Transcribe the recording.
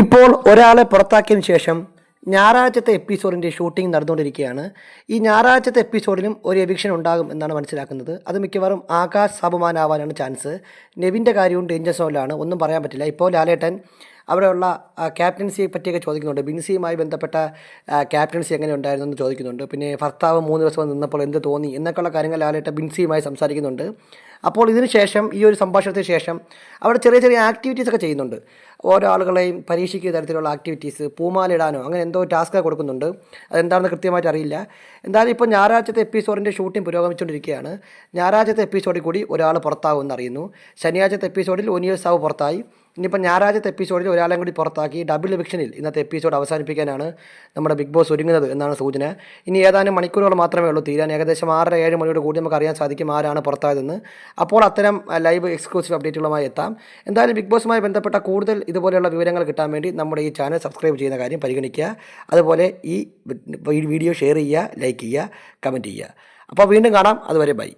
ഇപ്പോൾ ഒരാളെ പുറത്താക്കിയതിന് ശേഷം ഞായറാഴ്ചത്തെ എപ്പിസോഡിൻ്റെ ഷൂട്ടിംഗ് നടന്നുകൊണ്ടിരിക്കുകയാണ്. ഈ ഞായറാഴ്ചത്തെ എപ്പിസോഡിലും ഒരു എവിക്ഷൻ ഉണ്ടാകും എന്നാണ് മനസ്സിലാക്കുന്നത്. അത് മിക്കവാറും ആകാശ് സാബുമാനാവാനാണ് ചാൻസ്. നെവിൻ്റെ കാര്യവും ഡേഞ്ചർ സോണിലാണ്, ഒന്നും പറയാൻ പറ്റില്ല. ഇപ്പോൾ ലാലേട്ടൻ അവിടെയുള്ള ക്യാപ്റ്റൻസിയെ പറ്റിയൊക്കെ ചോദിക്കുന്നുണ്ട്. ബിൻസിയുമായി ബന്ധപ്പെട്ട ക്യാപ്റ്റൻസി എങ്ങനെ ഉണ്ടായിരുന്നു എന്ന് ചോദിക്കുന്നുണ്ട്. പിന്നെ ഭർത്താവ് 3 ദിവസം നിന്നപ്പോൾ എന്ത് തോന്നി എന്നൊക്കെയുള്ള കാര്യങ്ങൾ ലാലേട്ടൻ ബിൻസിയുമായി സംസാരിക്കുന്നുണ്ട്. അപ്പോൾ ഇതിന് ശേഷം ഈ ഒരു സംഭാഷണത്തിന് ശേഷം അവിടെ ചെറിയ ചെറിയ ആക്ടിവിറ്റീസൊക്കെ ചെയ്യുന്നുണ്ട്. ഓരോ ആളുകളെയും പരീക്ഷിക്കുന്ന തരത്തിലുള്ള ആക്ടിവിറ്റീസ്, പൂമാലിടാനോ അങ്ങനെ എന്തോ ടാസ്ക് കൊടുക്കുന്നുണ്ട്. അതെന്താണെന്ന് കൃത്യമായിട്ട് അറിയില്ല. എന്തായാലും ഇപ്പോൾ ഞായറാഴ്ചത്തെ എപ്പിസോഡിൻ്റെ ഷൂട്ടിംഗ് പുരോഗമിച്ചുകൊണ്ടിരിക്കുകയാണ്. ഞായറാഴ്ചത്തെ എപ്പിസോഡിൽ കൂടി ഒരാൾ പുറത്താകുമെന്ന് അറിയുന്നു. ശനിയാഴ്ചത്തെ എപ്പിസോഡിൽ ഒനിയൽ സാവ് പുറത്തായി. ഇനിയിപ്പോൾ ഞായറാഴ്ചത്തെ എപ്പിസോഡിൽ ഒരാളെയും കൂടി പുറത്താക്കി ഡബിൾ എവിക്ഷനിൽ ഇന്നത്തെ എപ്പിസോഡ് അവസാനിപ്പിക്കാനാണ് നമ്മുടെ ബിഗ് ബോസ് ഒരുങ്ങുന്നത് എന്നാണ് സൂചന. ഇനി ഏതാനും മണിക്കൂറുകൾ മാത്രമേ ഉള്ളൂ തീരാൻ. ഏകദേശം 6-7 മണിയോട് കൂടി നമുക്ക് അറിയാൻ സാധിക്കും ആരാണ് പുറത്തായതെന്ന്. അപ്പോൾ അത്തരം ലൈവ് എക്സ്ക്ലൂസീവ് അപ്ഡേറ്റുകളുമായി എത്താം. എന്തായാലും ബിഗ് ബോസുമായി ബന്ധപ്പെട്ട കൂടുതൽ ഇതുപോലെയുള്ള വിവരങ്ങൾ കിട്ടാൻ വേണ്ടി നമ്മുടെ ഈ ചാനൽ സബ്സ്ക്രൈബ് ചെയ്യുന്ന കാര്യം പരിഗണിക്കുക. അതുപോലെ ഈ വീഡിയോ ഷെയർ ചെയ്യുക, ലൈക്ക് ചെയ്യുക, കമൻറ്റ് ചെയ്യുക. അപ്പോൾ വീണ്ടും കാണാം. അതുവരെ ബൈ.